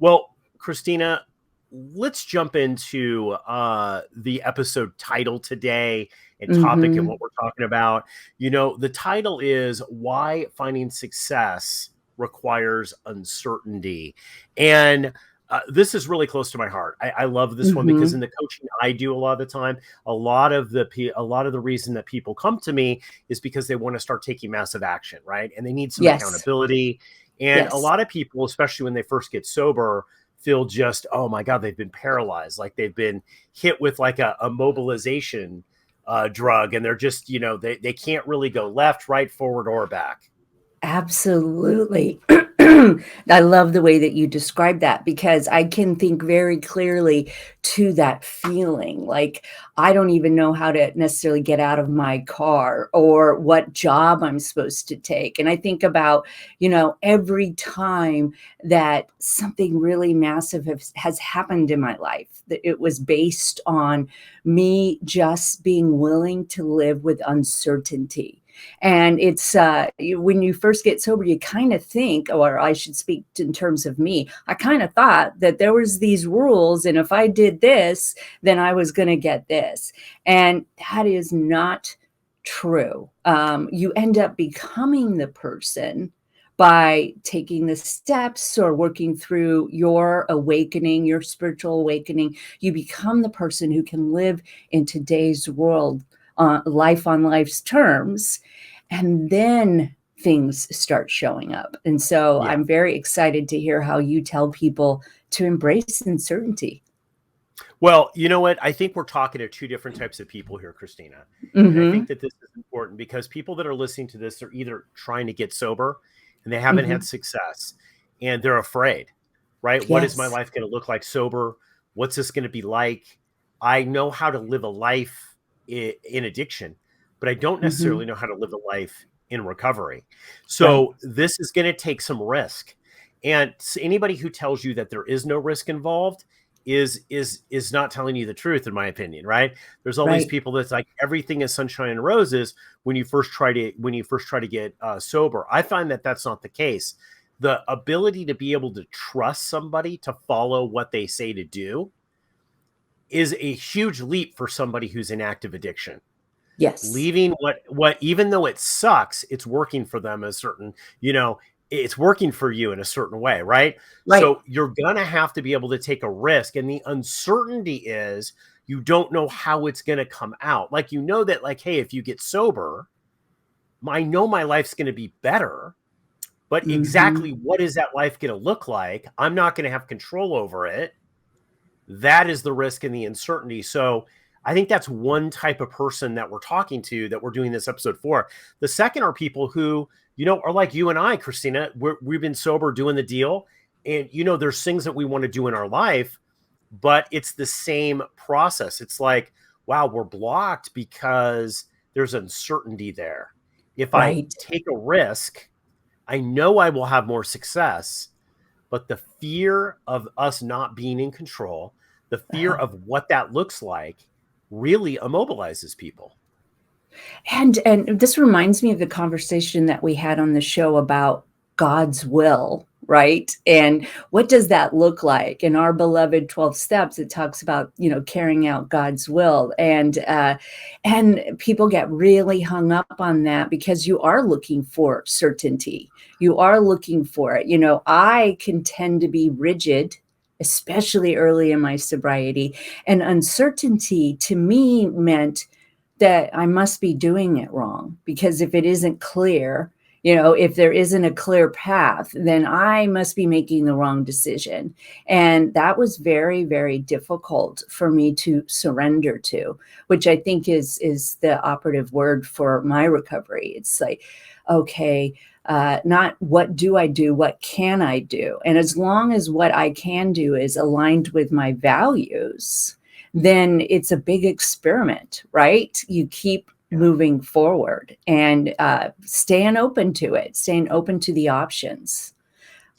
Well, Kristina, let's jump into the episode title today and topic and Mm-hmm. what we're talking about. The title is Why Finding Success Requires Uncertainty. And this is really close to my heart. I love this one because Mm-hmm. in the coaching I do a lot of the time, a lot of the reason that people come to me is because they want to start taking massive action, right? And they need some Yes. accountability. And a Yes. lot of people, especially when they first get sober, feel just, oh my God, they've been paralyzed. Like they've been hit with like a mobilization drug. And they're just, they can't really go left, right, forward, or back. Absolutely. I love the way that you describe that because I can think very clearly to that feeling. Like, I don't even know how to necessarily get out of my car or what job I'm supposed to take. And I think about, every time that something really massive has happened in my life, that it was based on me just being willing to live with uncertainty. And it's when you first get sober, you kind of think, or I should speak in terms of me, I kind of thought that there was these rules, and if I did this, then I was going to get this. And that is not true. You end up becoming the person by taking the steps or working through your awakening, your spiritual awakening. You become the person who can live in today's world, life on life's terms, and then things start showing up. And so Yeah. I'm very excited to hear how you tell people to embrace uncertainty. Well, you know what? I think we're talking to two different types of people here, Christina. And I think Mm-hmm. that this is important because people that are listening to this are either trying to get sober and they haven't Mm-hmm. had success and they're afraid, right? What is my Yes. life going to look like sober? What's this going to be like? I know how to live a life in addiction, but I don't Mm-hmm. necessarily know how to live a life in recovery. Right. So this is going to take some risk. And anybody who tells you that there is no risk involved is not telling you the truth, in my opinion, right? There's all these Right. people that's like everything is sunshine and roses when you first try to get sober. I find that that's not the case. The ability to be able to trust somebody to follow what they say to do is a huge leap for somebody who's in active addiction. Yes. Leaving what even though it sucks, it's working for them a certain, it's working for you in a certain way, right? Right. So you're gonna have to be able to take a risk. And the uncertainty is you don't know how it's gonna come out. Like that, like, hey, if you get sober, I know my life's gonna be better, but Mm-hmm. exactly what is that life gonna look like? I'm not gonna have control over it. That is the risk and the uncertainty. So I think that's one type of person that we're talking to that we're doing this episode for. The second are people who, are like you and I, Christina. We've been sober doing the deal. And, there's things that we want to do in our life, but it's the same process. It's like, wow, we're blocked because there's uncertainty there. If I Right. take a risk, I know I will have more success, but the fear of us not being in control, the fear Uh-huh. of what that looks like really immobilizes people. And this reminds me of the conversation that we had on the show about God's will, right? And what does that look like? In our beloved 12 steps, it talks about, carrying out God's will. And people get really hung up on that because you are looking for certainty. You are looking for it. I can tend to be rigid, especially early in my sobriety, and uncertainty to me meant that I must be doing it wrong, because if it isn't clear, if there isn't a clear path, then I must be making the wrong decision. And that was very, very difficult for me to surrender to, which I think is the operative word for my recovery. It's like, okay, not what do I do, what can I do? And as long as what I can do is aligned with my values, then it's a big experiment, right? You keep Yeah. moving forward and staying open to it, staying open to the options.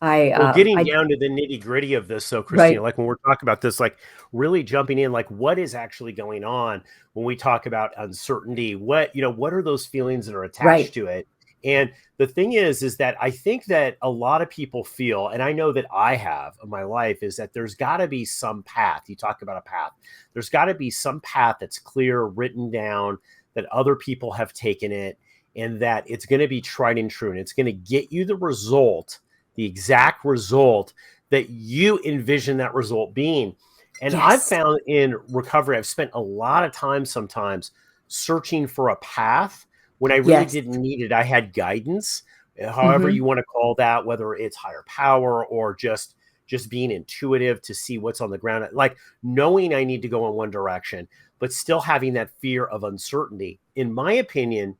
Well, getting I down to the nitty gritty of this, so Christina, right, like when we're talking about this, like really jumping in, like what is actually going on when we talk about uncertainty? What are those feelings that are attached right. to it? And the thing is that I think that a lot of people feel, and I know that I have in my life, is that there's got to be some path. You talk about a path. There's got to be some path that's clear, written down, that other people have taken it, and that it's going to be tried and true. And it's going to get you the result, the exact result that you envision that result being. And I've Yes. found in recovery, I've spent a lot of time sometimes searching for a path when I really Yes. didn't need it. I had guidance, however Hmm. you want to call that, whether it's higher power or just being intuitive to see what's on the ground, like knowing I need to go in one direction, but still having that fear of uncertainty. In my opinion,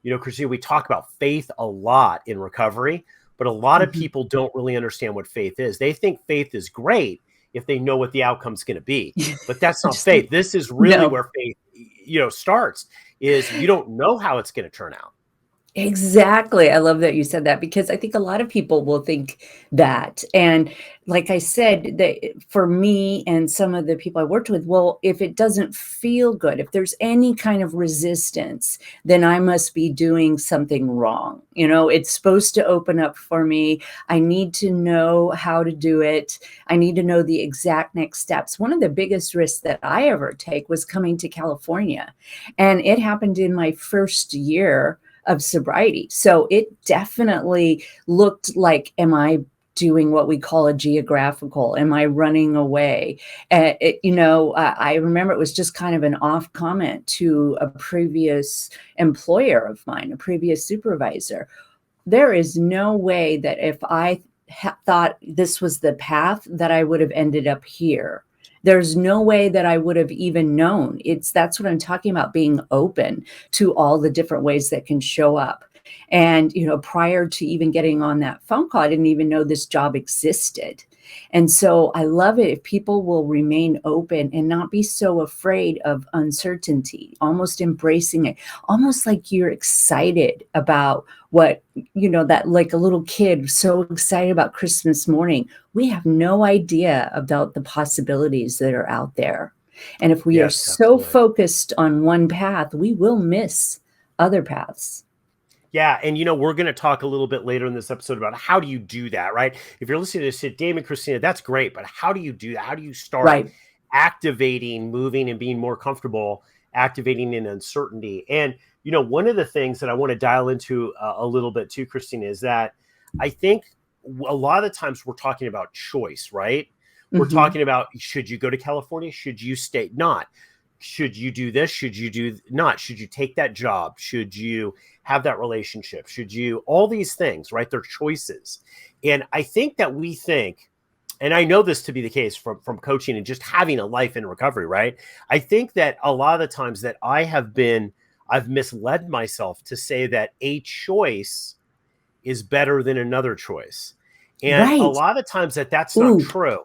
Kristina, we talk about faith a lot in recovery, but a lot of Hmm. people don't really understand what faith is. They think faith is great if they know what the outcome's going to be, but that's not Just faith. This is really no. where faith, starts, is you don't know how it's going to turn out. Exactly. I love that you said that because I think a lot of people will think that. And like I said, that for me and some of the people I worked with, well, if it doesn't feel good, if there's any kind of resistance, then I must be doing something wrong. It's supposed to open up for me. I need to know how to do it. I need to know the exact next steps. One of the biggest risks that I ever take was coming to California. And it happened in my first year of sobriety. So it definitely looked like, am I doing what we call a geographical? Am I running away? I remember it was just kind of an off comment to a previous employer of mine, a previous supervisor. There is no way that if I thought this was the path that I would have ended up here. There's no way that I would have even known. That's what I'm talking about, being open to all the different ways that can show up. And, prior to even getting on that phone call, I didn't even know this job existed. And so I love it if people will remain open and not be so afraid of uncertainty, almost embracing it, almost like you're excited about what, that like a little kid so excited about Christmas morning. We have no idea about the possibilities that are out there. And if we are Yes, so absolutely. focused on one path, we will miss other paths. Yeah, and we're going to talk a little bit later in this episode about how do you do that, right? If you're listening to this, Damon, Kristina, that's great, but how do you do that? How do you start Right. activating, moving, and being more comfortable activating in uncertainty? And one of the things that I want to dial into a little bit too, Kristina, is that I think a lot of the times we're talking about choice, right? We're Hmm. talking about, should you go to California? Should you stay? Not. Should you do this? Should you do not? Should you take that job? Should you have that relationship? Should you, all these things, right? They're choices. And I think that we think, and I know this to be the case from coaching and just having a life in recovery, right? I think that a lot of the times that I've misled myself to say that a choice is better than another choice. And a Right. lot of times that's not Ooh, true.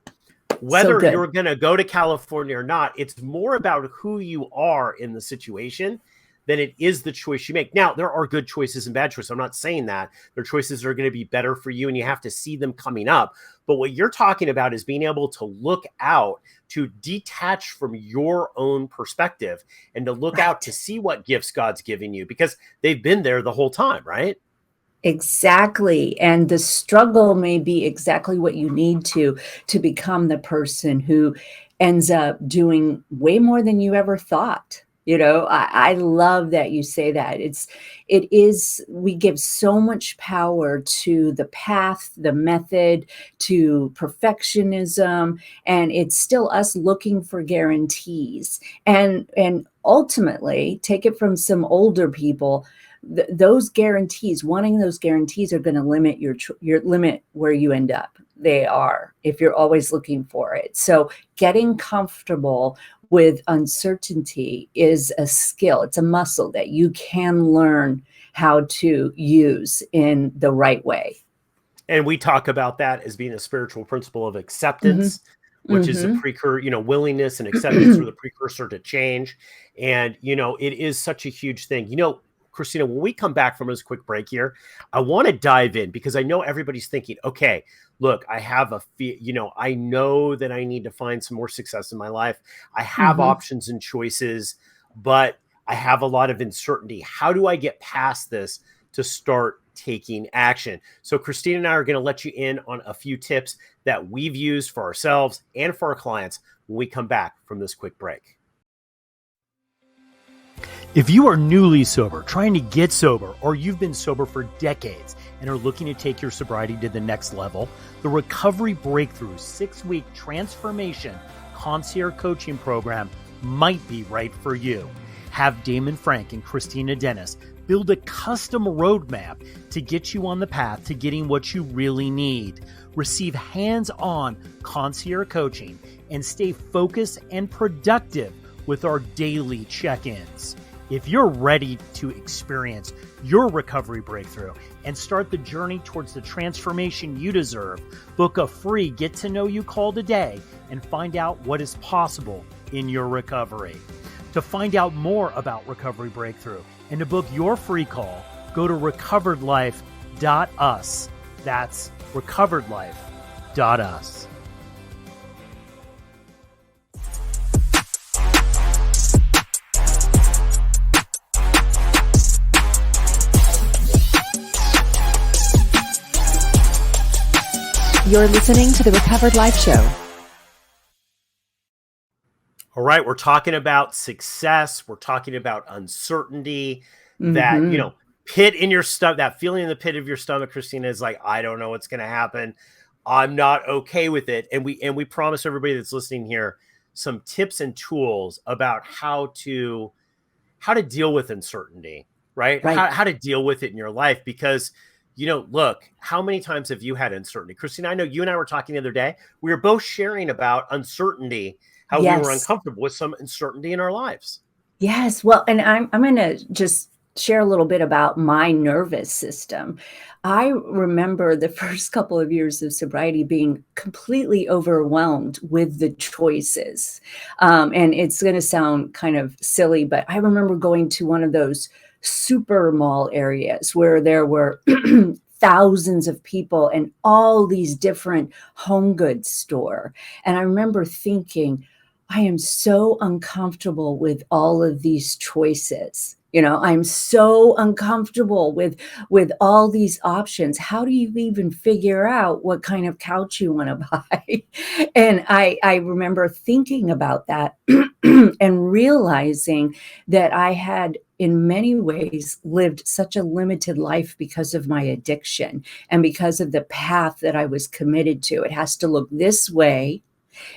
so Whether good. you're going to go to California or not, it's more about who you are in the situation than it is the choice you make. Now, there are good choices and bad choices. I'm not saying that. There are choices that are going to be better for you, and you have to see them coming up. But what you're talking about is being able to look out, to detach from your own perspective, and to look out to Right. see what gifts God's giving you, because they've been there the whole time, right? Exactly. And the struggle may be exactly what you need to become the person who ends up doing way more than you ever thought. I love that you say that. We give so much power to the path, the method, to perfectionism, and it's still us looking for guarantees. And ultimately, take it from some older people, those guarantees, wanting those guarantees, are going to limit your limit where you end up. They are, if you're always looking for it. So getting comfortable with uncertainty is a skill. It's a muscle that you can learn how to use in the right way. And we talk about that as being a spiritual principle of Hmm. acceptance, which is a Hmm. precursor, willingness and acceptance are the precursor to change. And, it is such a huge thing. Kristina, when we come back from this quick break here, I want to dive in because I know everybody's thinking, okay, look, I have I know that I need to find some more success in my life. I have Hmm. options and choices, but I have a lot of uncertainty. How do I get past this to start taking action. So Kristina and I are going to let you in on a few tips that we've used for ourselves and for our clients when we come back from this quick break. If you are newly sober, trying to get sober, or you've been sober for decades and are looking to take your sobriety to the next level, the Recovery Breakthrough 6-week transformation concierge coaching program might be right for you. Have Damon Frank and Kristina Dennis build a custom roadmap to get you on the path to getting what you really need. Receive hands-on concierge coaching and stay focused and productive with our daily check-ins. If you're ready to experience your recovery breakthrough and start the journey towards the transformation you deserve, book a free get-to-know-you call today and find out what is possible in your recovery. To find out more about Recovery Breakthrough and to book your free call, go to recoveredlife.us. That's recoveredlife.us. You're listening to the Recovered Life Show. All right, we're talking about success. We're talking about uncertainty, that, pit in your stomach, that feeling in the pit of your stomach, Kristina, is like, I don't know what's going to happen. I'm not okay with it. And we promise everybody that's listening here some tips and tools about how to deal with uncertainty, right? How to deal with it in your life, because look, how many times have you had uncertainty? Kristina, I know you and I were talking the other day. We were both sharing about uncertainty, how we were uncomfortable with some uncertainty in our lives. Yes. Well, and I'm going to just share a little bit about my nervous system. I remember the first couple of years of sobriety being completely overwhelmed with the choices. And it's going to sound kind of silly, but I remember going to one of those super mall areas where there were thousands of people and all these different home goods store. And I remember thinking, I am so uncomfortable with all of these choices. I'm so uncomfortable with all these options. How do you even figure out what kind of couch you want to buy? And I remember thinking about that and realizing that I had in many ways lived such a limited life because of my addiction and because of the path that I was committed to. It has to look this way.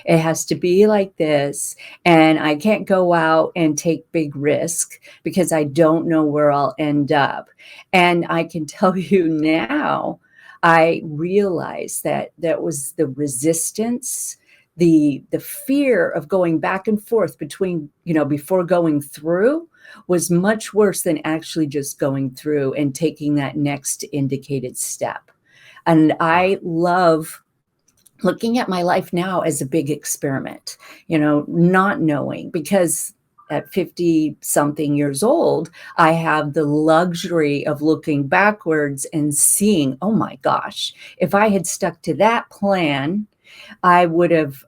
It has to be like this, and I can't go out and take big risk because I don't know where I'll end up. And I can tell you now, I realize that was the resistance, the fear of going back and forth between, before going through was much worse than actually just going through and taking that next indicated step. And I love looking at my life now as a big experiment, not knowing, because at 50 something years old, I have the luxury of looking backwards and seeing, oh my gosh, if I had stuck to that plan, I would have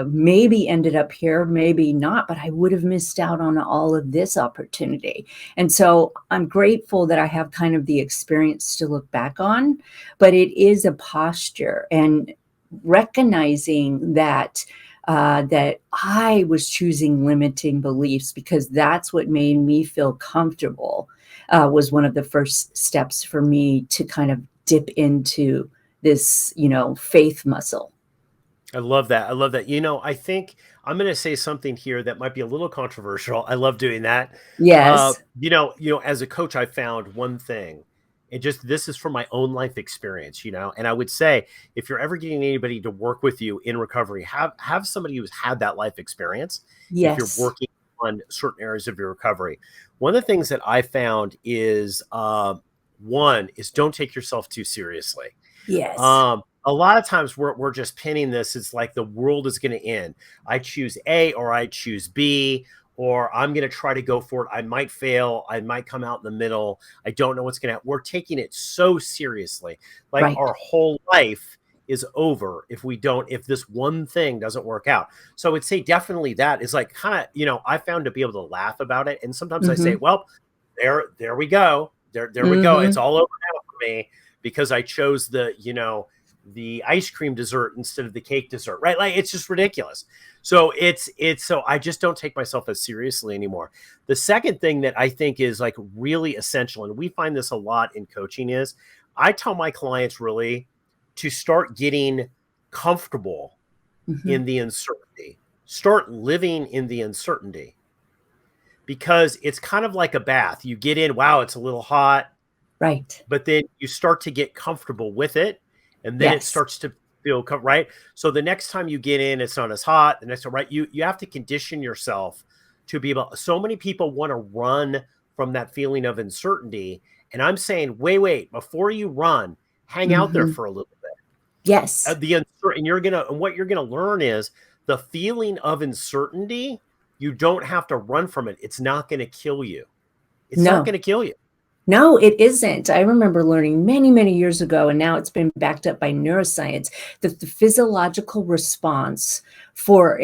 maybe ended up here, maybe not, but I would have missed out on all of this opportunity. And so I'm grateful that I have kind of the experience to look back on, but it is a posture, and recognizing that that I was choosing limiting beliefs because that's what made me feel comfortable was one of the first steps for me to kind of dip into this, faith muscle. I love that. I love that. I think I'm going to say something here that might be a little controversial. I love doing that. Yes. As a coach, I found one thing. And this is from my own life experience, and I would say, if you're ever getting anybody to work with you in recovery, have somebody who's had that life experience. Yes. If you're working on certain areas of your recovery. One of the things that I found is, one is don't take yourself too seriously. Yes. A lot of times we're just pinning this. It's like the world is going to end. I choose A or I choose B, or I'm going to try to go for it. I might fail. I might come out in the middle. I don't know what's going to happen. We're taking it so seriously. Like our whole life is over if this one thing doesn't work out. So I would say definitely that is like kind of, I found to be able to laugh about it. And sometimes I say, well, there we go. There we go. It's all over now for me because I chose the ice cream dessert instead of the cake dessert, right? Like it's just ridiculous. So so I just don't take myself as seriously anymore. The second thing that I think is like really essential, and we find this a lot in coaching, is I tell my clients really to start getting comfortable in the uncertainty, start living in the uncertainty, because it's kind of like a bath. You get in, wow, it's a little hot, Right. but then you start to get comfortable with it. And then it starts to feel right. So the next time you get in, it's not as hot. The next time, right? You have to condition yourself to be able. So many people want to run from that feeling of uncertainty. And I'm saying, wait, before you run, hang out there for a little bit. Yes. The uncertainty, and what you're gonna learn is the feeling of uncertainty. You don't have to run from it. It's not going to kill you. It's not going to kill you. No, it isn't. I remember learning many, many years ago, and now it's been backed up by neuroscience, that the physiological response for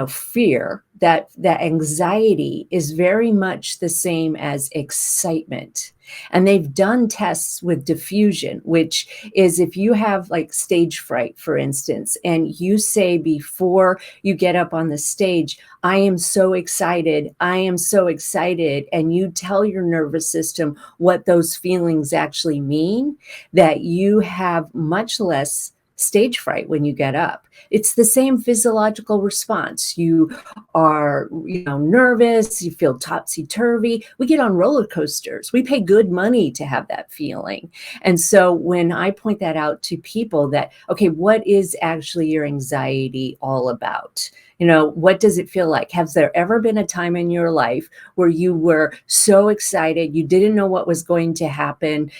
fear, that anxiety is very much the same as excitement. And they've done tests with diffusion, which is if you have like stage fright, for instance, and you say before you get up on the stage, I am so excited, and you tell your nervous system what those feelings actually mean, that you have much less stage fright when you get up. It's the same physiological response. You are, nervous, you feel topsy-turvy. We get on roller coasters. We pay good money to have that feeling. And so when I point that out to people that, okay, what is actually your anxiety all about? What does it feel like? Has there ever been a time in your life where you were so excited, you didn't know what was going to happen?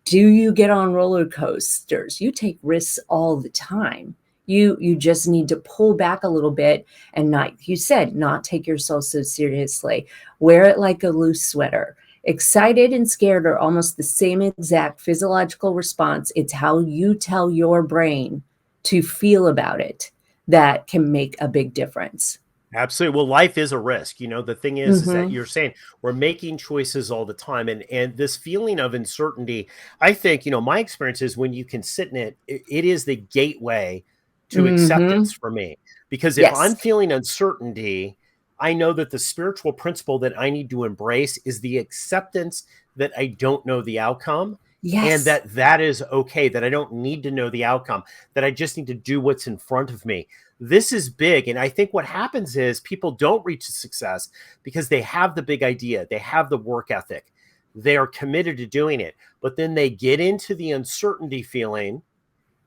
Do you get on roller coasters? You take risks all the time. You just need to pull back a little bit and not take yourself so seriously. Wear it like a loose sweater. Excited and scared are almost the same exact physiological response. It's how you tell your brain to feel about it that can make a big difference. Absolutely. Well, life is a risk. The thing is that you're saying we're making choices all the time. And this feeling of uncertainty, I think, my experience is when you can sit in it, it is the gateway to acceptance for me. Because if I'm feeling uncertainty, I know that the spiritual principle that I need to embrace is the acceptance that I don't know the outcome. Yes. And that is okay, that I don't need to know the outcome, that I just need to do what's in front of me. This is big. And I think what happens is people don't reach success because they have the big idea. They have the work ethic. They are committed to doing it. But then they get into the uncertainty feeling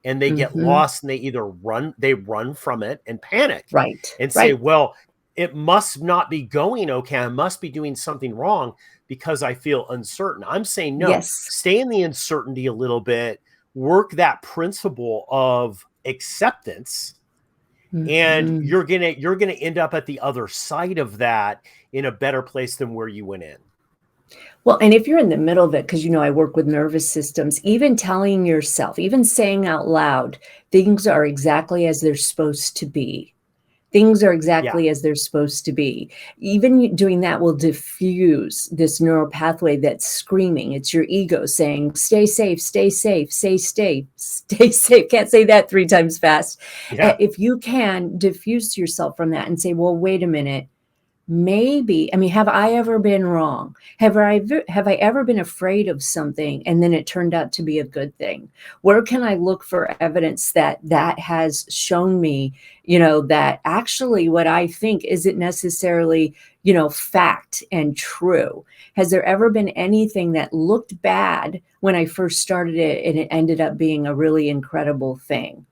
and they get lost, and they either run from it and panic. Right. And say, well, it must not be going okay. I must be doing something wrong because I feel uncertain. I'm saying, no, stay in the uncertainty a little bit, work that principle of acceptance. And you're gonna end up at the other side of that in a better place than where you went in. Well, and if you're in the middle of it, because I work with nervous systems, even telling yourself, even saying out loud, things are exactly as they're supposed to be. Things are exactly as they're supposed to be. Even doing that will diffuse this neural pathway that's screaming. It's your ego saying, stay safe, stay safe, stay safe. Can't say that 3 times fast. Yeah. If you can diffuse yourself from that and say, well, wait a minute. Maybe, have I ever been wrong? Have I ever been afraid of something and then it turned out to be a good thing? Where can I look for evidence that has shown me, that actually what I think isn't necessarily, fact and true? Has there ever been anything that looked bad when I first started it and it ended up being a really incredible thing?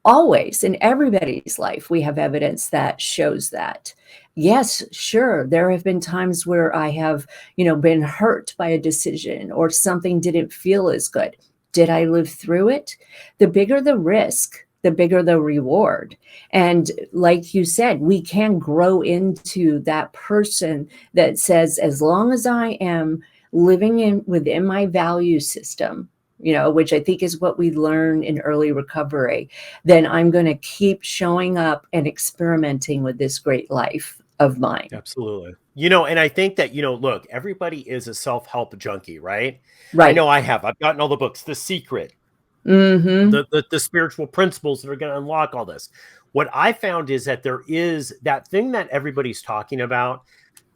Always, in everybody's life, we have evidence that shows that. Yes, sure. There have been times where I have, been hurt by a decision or something didn't feel as good. Did I live through it? The bigger the risk, the bigger the reward. And like you said, we can grow into that person that says, as long as I am living within my value system, which I think is what we learn in early recovery, then I'm going to keep showing up and experimenting with this great life of mine. Absolutely. And I think that, look, everybody is a self-help junkie, right? I Right. know I have. I've gotten all the books, The Secret, Mm-hmm. the spiritual principles that are going to unlock all this. What I found is that there is that thing that everybody's talking about,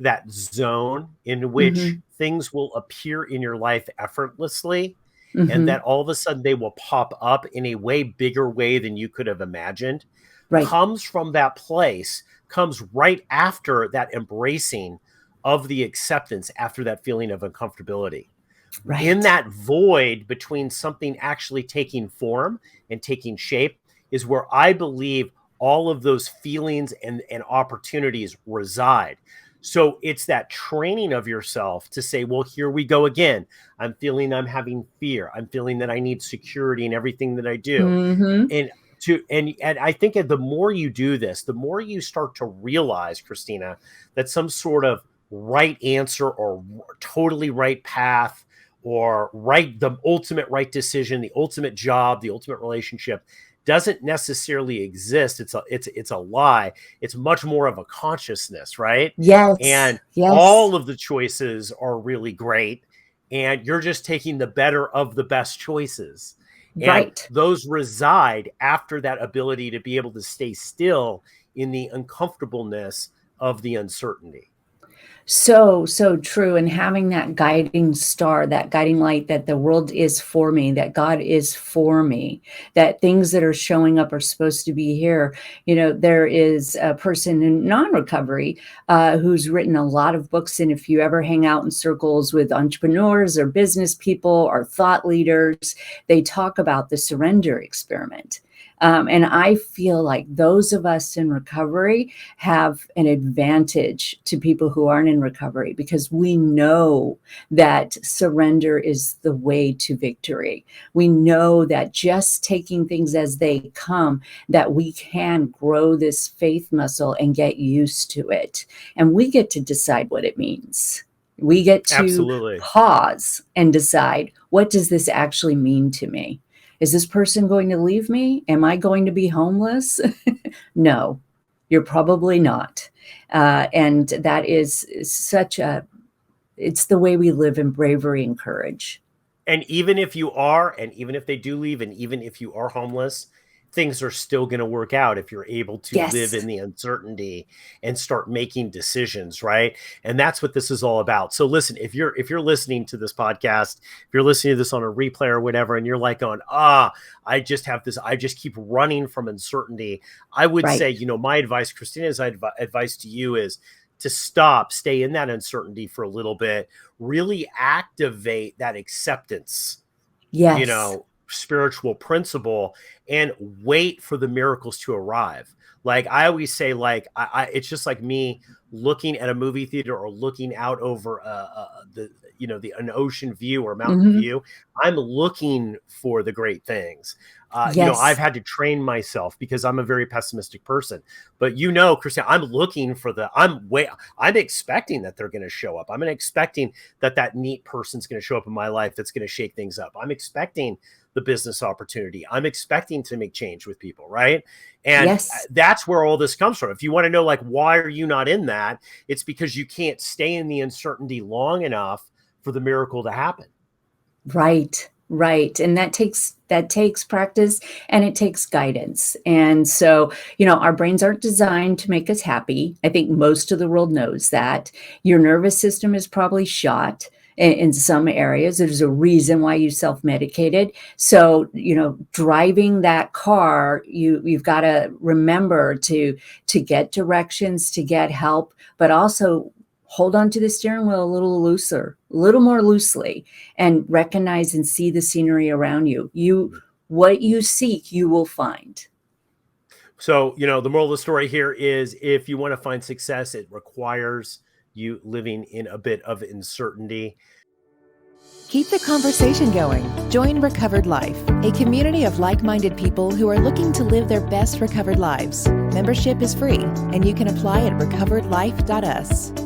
that zone in which Mm-hmm. things will appear in your life effortlessly, and Mm-hmm. that all of a sudden they will pop up in a way bigger way than you could have imagined, Right. comes from that place, comes right after that embracing of the acceptance, after that feeling of uncomfortability. In Right. that void between something actually taking form and taking shape is where I believe all of those feelings and opportunities reside. So it's that training of yourself to say, well, here we go again. I'm feeling I'm having fear. I'm feeling that I need security in everything that I do. Mm-hmm. And I think the more you do this, the more you start to realize, Kristina, that some sort of right answer or totally right path or the ultimate right decision, the ultimate job, the ultimate relationship doesn't necessarily exist. It's a lie. It's much more of a consciousness, right? Yes. And Yes. all of the choices are really great, and you're just taking the better of the best choices. And Right. those reside after that ability to be able to stay still in the uncomfortableness of the uncertainty. So, so true. And having that guiding star, that guiding light that the world is for me, that God is for me, that things that are showing up are supposed to be here. There is a person in non-recovery who's written a lot of books. And if you ever hang out in circles with entrepreneurs or business people or thought leaders, they talk about the surrender experiment. And I feel like those of us in recovery have an advantage to people who aren't in recovery, because we know that surrender is the way to victory. We know that just taking things as they come, that we can grow this faith muscle and get used to it. And we get to decide what it means. We get to Absolutely. pause and decide, what does this actually mean to me? Is this person going to leave me? Am I going to be homeless? No, you're probably not. And that is it's the way we live in bravery and courage. And even if you are, and even if they do leave, and even if you are homeless, things are still going to work out if you're able to live Yes. in the uncertainty and start making decisions, right? And that's what this is all about. So listen, if you're listening to this podcast, if you're listening to this on a replay or whatever, and you're like going, I just keep running from uncertainty, I would Right. say, my advice, Kristina's advice to you is to stay in that uncertainty for a little bit, really activate that acceptance, Yes. spiritual principle, and wait for the miracles to arrive. Like I always say, like it's just like me looking at a movie theater or looking out over an ocean view or mountain Hmm. view. I'm looking for the great things. I've Yes. had to train myself because I'm a very pessimistic person. But Christian, I'm looking for I'm expecting that they're going to show up. I'm expecting that neat person's going to show up in my life that's going to shake things up. I'm expecting the business opportunity. I'm expecting to make change with people, right? And Yes. that's where all this comes from. If you want to know, like, why are you not in that? It's because you can't stay in the uncertainty long enough for the miracle to happen. Right. Right. And that takes practice, and it takes guidance. And so, our brains aren't designed to make us happy. I think most of the world knows that. Your nervous system is probably shot in some areas. There's a reason why you self-medicated. So, driving that car, you've got to remember to get directions, to get help, but also hold on to the steering wheel a little more loosely, and recognize and see the scenery around you. What you seek, you will find. So, the moral of the story here is, if you want to find success, it requires you living in a bit of uncertainty. Keep the conversation going. Join Recovered Life, a community of like-minded people who are looking to live their best recovered lives. Membership is free, and you can apply at recoveredlife.us.